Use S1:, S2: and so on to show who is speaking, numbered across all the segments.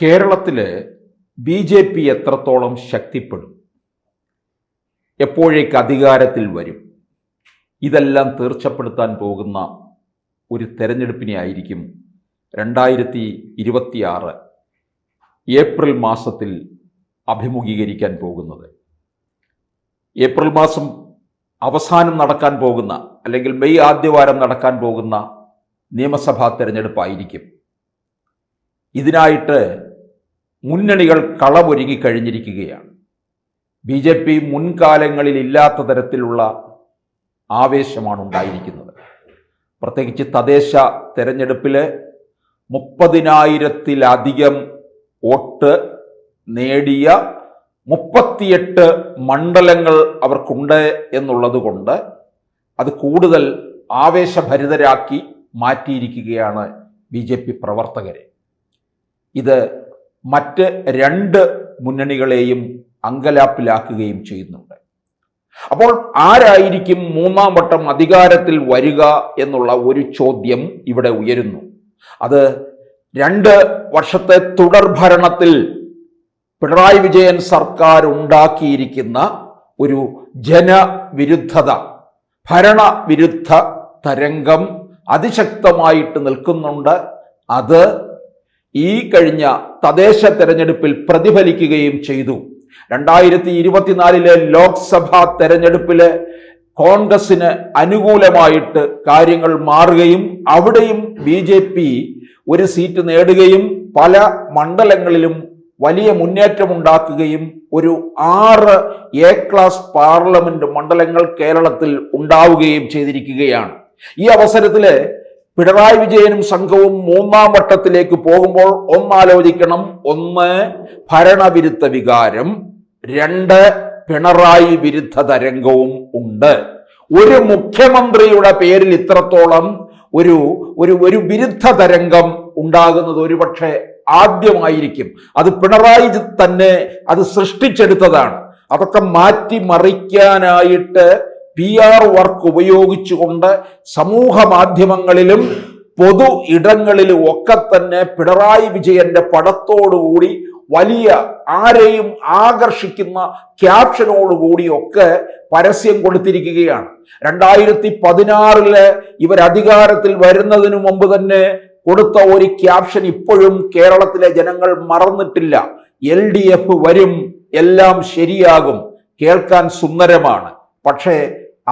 S1: കേരളത്തില് BJP എത്രത്തോളം ശക്തിപ്പെടും, എപ്പോഴേക്ക് അധികാരത്തിൽ വരും, ഇതെല്ലാം തീർച്ചപ്പെടുത്താൻ പോകുന്ന ഒരു തെരഞ്ഞെടുപ്പിനെ ആയിരിക്കും 2026 ഏപ്രിൽ മാസത്തിൽ അഭിമുഖീകരിക്കാൻ പോകുന്നത്. ഏപ്രിൽ മാസം അവസാനം നടക്കാൻ പോകുന്ന, അല്ലെങ്കിൽ മെയ് ആദ്യവാരം നടക്കാൻ പോകുന്ന നിയമസഭാ തെരഞ്ഞെടുപ്പായിരിക്കും. ഇതിനായിട്ട് മുന്നണികൾ കളമൊരുങ്ങിക്കഴിഞ്ഞിരിക്കുകയാണ്. BJP മുൻകാലങ്ങളിൽ ഇല്ലാത്ത തരത്തിലുള്ള ആവേശമാണ് ഉണ്ടായിരിക്കുന്നത്. പ്രത്യേകിച്ച് തദ്ദേശ തെരഞ്ഞെടുപ്പിൽ 30,000-ത്തിലധികം വോട്ട് നേടിയ 38 മണ്ഡലങ്ങൾ അവർക്കുണ്ട് എന്നുള്ളത് കൊണ്ട് അത് കൂടുതൽ ആവേശഭരിതരാക്കി മാറ്റിയിരിക്കുകയാണ് BJP പ്രവർത്തകരെ. ഇത് മറ്റ് 2 മുന്നണികളെയും അങ്കലാപ്പിലാക്കുകയും ചെയ്യുന്നുണ്ട്. അപ്പോൾ ആരായിരിക്കും 3-ാം വട്ടം അധികാരത്തിൽ വരിക എന്നുള്ള ഒരു ചോദ്യം ഇവിടെ ഉയരുന്നു. അത് 2 വർഷത്തെ തുടർഭരണത്തിൽ പിണറായി വിജയൻ സർക്കാർ ഉണ്ടാക്കിയിരിക്കുന്ന ഒരു ജനവിരുദ്ധത, ഭരണവിരുദ്ധ തരംഗം അതിശക്തമായിട്ട് നിൽക്കുന്നുണ്ട്. അത് ഈ കഴിഞ്ഞ തദ്ദേശ തെരഞ്ഞെടുപ്പിൽ പ്രതിഫലിക്കുകയും ചെയ്തു. 2024 ലോക്സഭാ തെരഞ്ഞെടുപ്പില് കോൺഗ്രസിന് അനുകൂലമായിട്ട് കാര്യങ്ങൾ മാറുകയും അവിടെയും BJP ഒരു സീറ്റ് നേടുകയും പല മണ്ഡലങ്ങളിലും വലിയ മുന്നേറ്റമുണ്ടാക്കുകയും ഒരു 6 A ക്ലാസ് പാർലമെന്റ് മണ്ഡലങ്ങൾ കേരളത്തിൽ ഉണ്ടാവുകയും ചെയ്തിരിക്കുകയാണ്. ഈ അവസരത്തില് പിണറായി വിജയനും സംഘവും 3-ാം വട്ടത്തിലേക്ക് പോകുമ്പോൾ ഒന്നാലോചിക്കണം. 1 ഭരണവിരുദ്ധ വികാരം, 2 പിണറായി വിരുദ്ധ തരംഗവും ഉണ്ട്. ഒരു മുഖ്യമന്ത്രിയുടെ പേരിൽ ഇത്രത്തോളം ഒരു വിരുദ്ധ തരംഗം ഉണ്ടാകുന്നത് ഒരുപക്ഷെ ആദ്യമായിരിക്കും. അത് പിണറായി തന്നെ അത് സൃഷ്ടിച്ചെടുത്തതാണ്. അതൊക്കെ മാറ്റിമറിക്കാനായിട്ട് PR വർക്ക് ഉപയോഗിച്ചുകൊണ്ട് സമൂഹ മാധ്യമങ്ങളിലും പൊതു ഇടങ്ങളിലും ഒക്കെ തന്നെ പിണറായി വിജയന്റെ പടത്തോടുകൂടി വലിയ ആരെയും ആകർഷിക്കുന്ന ക്യാപ്ഷനോടുകൂടിയൊക്കെ പരസ്യം കൊടുത്തിരിക്കുകയാണ്. 2016 ഇവർ അധികാരത്തിൽ വരുന്നതിന് മുമ്പ് തന്നെ കൊടുത്ത ഒരു ക്യാപ്ഷൻ ഇപ്പോഴും കേരളത്തിലെ ജനങ്ങൾ മറന്നിട്ടില്ല. LDF വരും, എല്ലാം ശരിയാകും, കേൾക്കാൻ സുന്ദരമാണ്, പക്ഷേ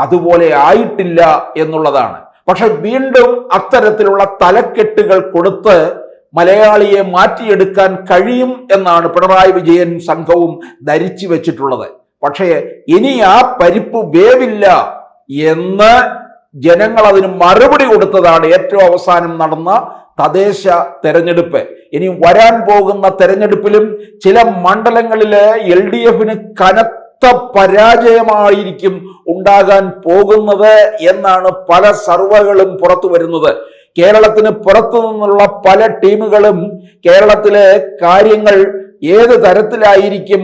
S1: അതുപോലെ ആയിട്ടില്ല എന്നുള്ളതാണ്. പക്ഷെ വീണ്ടും അത്തരത്തിലുള്ള തലക്കെട്ടുകൾ കൊടുത്ത് മലയാളിയെ മാറ്റിയെടുക്കാൻ കഴിയും എന്നാണ് പിണറായി വിജയൻ സംഘവും ധരിച്ചു വെച്ചിട്ടുള്ളത്. പക്ഷേ ഇനി ആ പരിപ്പ് വേവില്ല എന്ന് ജനങ്ങൾ അതിന് മറുപടി കൊടുത്തതാണ് ഏറ്റവും അവസാനം നടന്ന തദ്ദേശ തെരഞ്ഞെടുപ്പ്. ഇനി വരാൻ പോകുന്ന തെരഞ്ഞെടുപ്പിലും ചില മണ്ഡലങ്ങളില് LDFന് കനത്ത പരാജയമായിരിക്കും ഉണ്ടാകാൻ പോകുന്നത് എന്നാണ് പല സർവേകളും പുറത്തു വരുന്നത്. കേരളത്തിന് പുറത്തു നിന്നുള്ള പല ടീമുകളും കേരളത്തിലെ കാര്യങ്ങൾ ഏത് തരത്തിലായിരിക്കും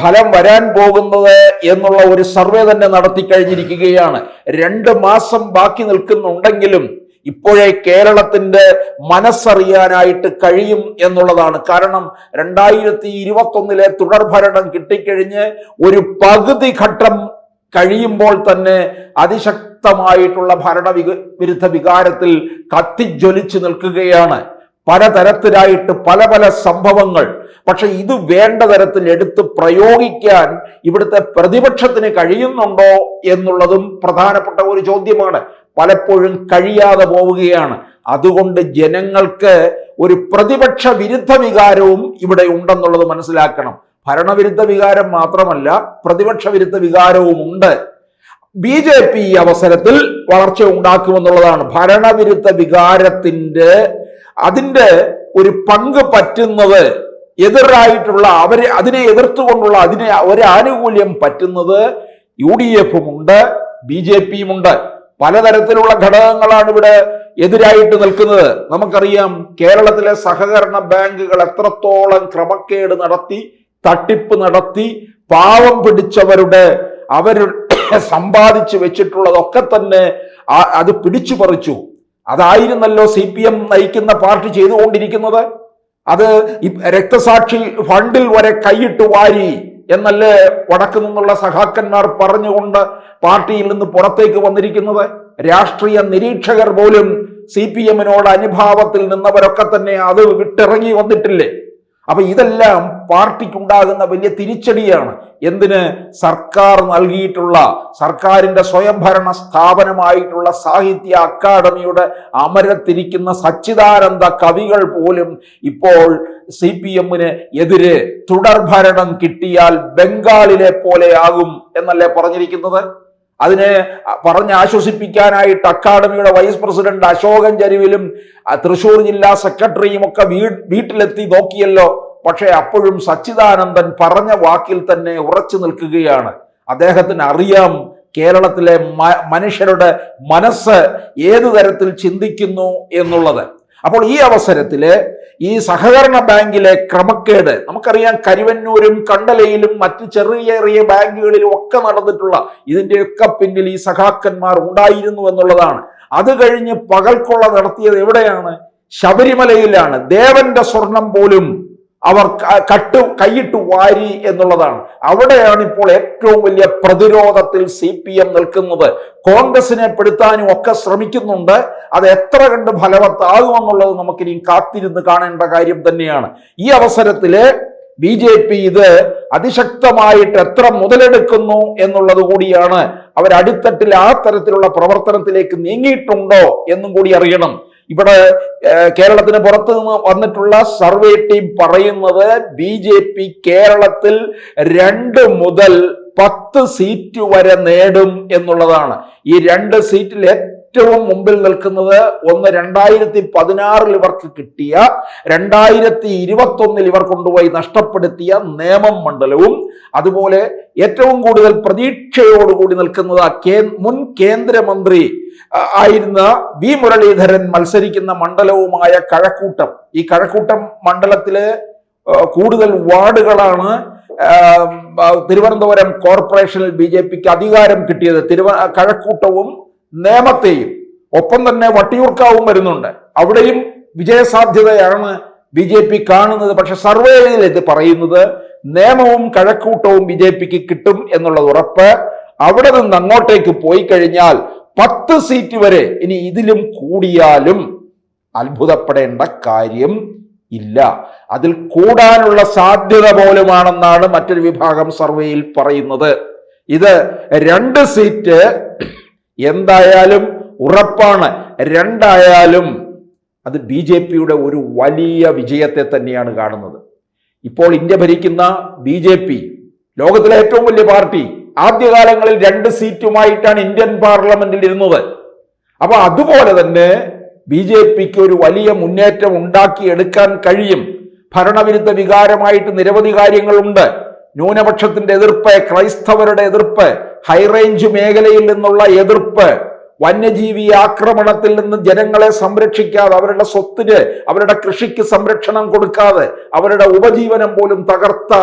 S1: ഫലം വരാൻ പോകുന്നത് എന്നുള്ള ഒരു സർവേ തന്നെ നടത്തി കഴിഞ്ഞിരിക്കുകയാണ്. 2 മാസം ബാക്കി നിൽക്കുന്നുണ്ടെങ്കിലും ഇപ്പോഴേ കേരളത്തിന്റെ മനസ്സറിയാനായിട്ട് കഴിയും എന്നുള്ളതാണ്. കാരണം 2021 തുടർഭരണം കിട്ടിക്കഴിഞ്ഞ് ഒരു പകുതി ഘട്ടം കഴിയുമ്പോൾ തന്നെ അതിശക്തമായിട്ടുള്ള ഭരണവിരുദ്ധ വികാരത്തിൽ കത്തിജ്വലിച്ച് നിൽക്കുകയാണ്. പലതരത്തിലായിട്ട് പല സംഭവങ്ങൾ. പക്ഷെ ഇത് വേണ്ട തരത്തിൽ എടുത്ത് പ്രയോഗിക്കാൻ ഇവിടുത്തെ പ്രതിപക്ഷത്തിന് കഴിയുന്നുണ്ടോ എന്നുള്ളതും പ്രധാനപ്പെട്ട ഒരു ചോദ്യമാണ്. പലപ്പോഴും കഴിയാതെ പോവുകയാണ്. അതുകൊണ്ട് ജനങ്ങൾക്ക് ഒരു പ്രതിപക്ഷ വിരുദ്ധ വികാരവും ഇവിടെ ഉണ്ടെന്നുള്ളത് മനസ്സിലാക്കണം. ഭരണവിരുദ്ധ വികാരം മാത്രമല്ല, പ്രതിപക്ഷ വിരുദ്ധ വികാരവും ഉണ്ട്. BJP ഈ അവസരത്തിൽ വളർച്ച ഉണ്ടാക്കുമെന്നുള്ളതാണ്. ഭരണവിരുദ്ധ വികാരത്തിന്റെ അതിന്റെ ഒരു പങ്ക് പറ്റുന്നത് എതിരായിട്ടുള്ള അതിനെ എതിർത്തുകൊണ്ടുള്ള ഒരു ആനുകൂല്യം പറ്റുന്നത് UDF ഉണ്ട്, BJPയും ഉണ്ട്. പലതരത്തിലുള്ള ഘടകങ്ങളാണ് ഇവിടെ എതിരായിട്ട് നിൽക്കുന്നത്. നമുക്കറിയാം കേരളത്തിലെ സഹകരണ ബാങ്കുകൾ എത്രത്തോളം ക്രമക്കേട് നടത്തി, തട്ടിപ്പ് നടത്തി, പാവം പിടിച്ചവരുടെ സമ്പാദിച്ചു വെച്ചിട്ടുള്ളതൊക്കെ തന്നെ അത് പിടിച്ചു പറിച്ചു. അതായിരുന്നല്ലോ CPM നയിക്കുന്ന പാർട്ടി ചെയ്തുകൊണ്ടിരിക്കുന്നത്. അത് രക്തസാക്ഷി ഫണ്ടിൽ വരെ കൈയിട്ട് വാരി എന്നല്ലേ വടക്കു നിന്നുള്ള സഖാക്കന്മാർ പറഞ്ഞുകൊണ്ട് പാർട്ടിയിൽ നിന്ന് പുറത്തേക്ക് വന്നിരിക്കുന്നത്? രാഷ്ട്രീയ നിരീക്ഷകർ പോലും CPM-നോട് അനുഭാവത്തിൽ നിന്നവരൊക്കെ തന്നെ അത് വിട്ടിറങ്ങി വന്നിട്ടില്ലേ? അപ്പൊ ഇതെല്ലാം പാർട്ടിക്കുണ്ടാകുന്ന വലിയ തിരിച്ചടിയാണ്. എന്തിന്? സർക്കാർ നൽകിയിട്ടുള്ള, സർക്കാരിന്റെ സ്വയംഭരണ സ്ഥാപനമായിട്ടുള്ള സാഹിത്യ അക്കാദമിയുടെ അമരത്തിരിക്കുന്ന സച്ചിദാനന്ദ കവികൾ പോലും ഇപ്പോൾ CPM-ന് എതിരെ തുടർഭരണം കിട്ടിയാൽ ബംഗാളിലെ പോലെയാകും എന്നല്ലേ പറഞ്ഞിരിക്കുന്നത്? അതിനെ പറഞ്ഞ് ആശ്വസിപ്പിക്കാനായിട്ട് അക്കാദമിയുടെ വൈസ് പ്രസിഡന്റ് അശോകൻ ചരുവിലും തൃശൂർ ജില്ലാ സെക്രട്ടറിയും ഒക്കെ വീട്ടിലെത്തി നോക്കിയല്ലോ. പക്ഷെ അപ്പോഴും സച്ചിദാനന്ദൻ പറഞ്ഞ വാക്കിൽ തന്നെ ഉറച്ചു നിൽക്കുകയാണ്. അദ്ദേഹത്തിന് അറിയാം കേരളത്തിലെ മനുഷ്യരുടെ മനസ്സ് ഏതു തരത്തിൽ ചിന്തിക്കുന്നു എന്നുള്ളത്. അപ്പോൾ ഈ അവസരത്തില് ഈ സഹകരണ ബാങ്കിലെ ക്രമക്കേട് നമുക്കറിയാം. കരുവന്നൂരും കണ്ടലയിലും മറ്റ് ചെറിയ ബാങ്കുകളിലും ഒക്കെ നടന്നിട്ടുള്ള ഇതിന്റെയൊക്കെ പിന്നിൽ ഈ സഖാക്കന്മാർ ഉണ്ടായിരുന്നു എന്നുള്ളതാണ്. അത് കഴിഞ്ഞ് പകൽക്കൊള്ള നടത്തിയത് എവിടെയാണ്? ശബരിമലയിലാണ്. ദേവന്റെ സ്വർണം പോലും അവർ കൈയിട്ട് വാരി എന്നുള്ളതാണ്. അവിടെയാണ് ഇപ്പോൾ ഏറ്റവും വലിയ പ്രതിരോധത്തിൽ CPM നിൽക്കുന്നത്. കോൺഗ്രസിനെ പെടുത്താനും ഒക്കെ ശ്രമിക്കുന്നുണ്ട്. അത് എത്ര കണ്ട് ഫലവത്താകുമെന്നുള്ളത് നമുക്കിനി കാത്തിരുന്ന് കാണേണ്ട കാര്യം തന്നെയാണ്. ഈ അവസരത്തില് BJP ഇത് അതിശക്തമായിട്ട് എത്ര മുതലെടുക്കുന്നു എന്നുള്ളത് കൂടിയാണ്. അവരടിത്തട്ടിൽ ആ തരത്തിലുള്ള പ്രവർത്തനത്തിലേക്ക് നീങ്ങിയിട്ടുണ്ടോ എന്നും കൂടി അറിയണം. ഇവിടെ കേരളത്തിന് പുറത്തു നിന്ന് വന്നിട്ടുള്ള സർവേ ടീം പറയുന്നത് BJP കേരളത്തിൽ 2 മുതൽ 10 സീറ്റ് വരെ നേടും എന്നുള്ളതാണ്. ഈ 2 സീറ്റിൽ ഏറ്റവും മുമ്പിൽ നിൽക്കുന്നത് ഒന്ന് 2016 ഇവർക്ക് കിട്ടിയ, 2021 ഇവർ കൊണ്ടുപോയി നഷ്ടപ്പെടുത്തിയ നേമം മണ്ഡലവും, അതുപോലെ ഏറ്റവും കൂടുതൽ പ്രതീക്ഷയോടുകൂടി നിൽക്കുന്നത് മുൻ കേന്ദ്രമന്ത്രി ആയിരുന്ന V മുരളീധരൻ മത്സരിക്കുന്ന മണ്ഡലവുമായ കഴക്കൂട്ടം. ഈ കഴക്കൂട്ടം മണ്ഡലത്തിലെ കൂടുതൽ വാർഡുകളാണ് തിരുവനന്തപുരം കോർപ്പറേഷനിൽ BJPക്ക് അധികാരം കിട്ടിയത്. കഴക്കൂട്ടവും നേമത്തെയും, ഒപ്പം തന്നെ വട്ടിയൂർക്കാവും വരുന്നുണ്ട്. അവിടെയും വിജയസാധ്യതയാണ് BJP കാണുന്നത്. പക്ഷെ സർവേയിൽ ഇത് പറയുന്നത് നേമവും കഴക്കൂട്ടവും BJPക്ക് കിട്ടും എന്നുള്ളത് ഉറപ്പ്. അവിടെ നിന്ന് അങ്ങോട്ടേക്ക് പോയി കഴിഞ്ഞാൽ 10 സീറ്റ് വരെ, ഇനി ഇതിലും കൂടിയാലും അത്ഭുതപ്പെടേണ്ട കാര്യം ഇല്ല. അതിൽ കൂടാനുള്ള സാധ്യത പോലുമാണെന്നാണ് മറ്റൊരു വിഭാഗം സർവേയിൽ പറയുന്നത്. ഇത് 2 സീറ്റ് എന്തായാലും ഉറപ്പാണ്. 2 ആയാലും അത് BJPയുടെ ഒരു വലിയ വിജയത്തെ തന്നെയാണ് കാണുന്നത്. ഇപ്പോൾ ഇന്ത്യ ഭരിക്കുന്ന BJP ലോകത്തിലെ ഏറ്റവും വലിയ പാർട്ടി. ആദ്യകാലങ്ങളിൽ 2 സീറ്റുമായിട്ടാണ് ഇന്ത്യൻ പാർലമെന്റിൽ ഇരുന്നത്. അപ്പൊ അതുപോലെ തന്നെ BJPക്ക് ഒരു വലിയ മുന്നേറ്റം ഉണ്ടാക്കിയെടുക്കാൻ കഴിയും. ഭരണവിരുദ്ധ വികാരമായിട്ട് നിരവധി കാര്യങ്ങളുണ്ട്. ന്യൂനപക്ഷത്തിന്റെ എതിർപ്പ്, ക്രൈസ്തവരുടെ എതിർപ്പ്, ഹൈറേഞ്ച് മേഖലയിൽ നിന്നുള്ള എതിർപ്പ്, വന്യജീവി ആക്രമണത്തിൽ നിന്ന് ജനങ്ങളെ സംരക്ഷിക്കാതെ, അവരുടെ സ്വത്തിന്, അവരുടെ കൃഷിക്ക് സംരക്ഷണം കൊടുക്കാതെ അവരുടെ ഉപജീവനം പോലും തകർത്ത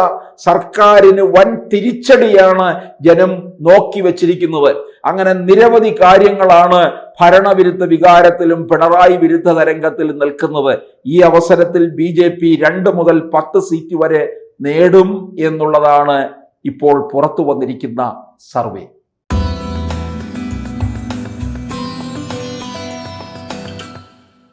S1: സർക്കാരിന് വൻ തിരിച്ചടിയാണ് ജനം നോക്കി വച്ചിരിക്കുന്നത്. അങ്ങനെ നിരവധി കാര്യങ്ങളാണ് ഭരണവിരുദ്ധ വികാരത്തിലും പിണറായി വിരുദ്ധ തരംഗത്തിലും നിൽക്കുന്നത്. ഈ അവസരത്തിൽ BJP 2 മുതൽ 10 സീറ്റ് വരെ നേടും എന്നുള്ളതാണ് ഇപ്പോൾ പുറത്തു വന്നിരിക്കുന്ന സർവേ.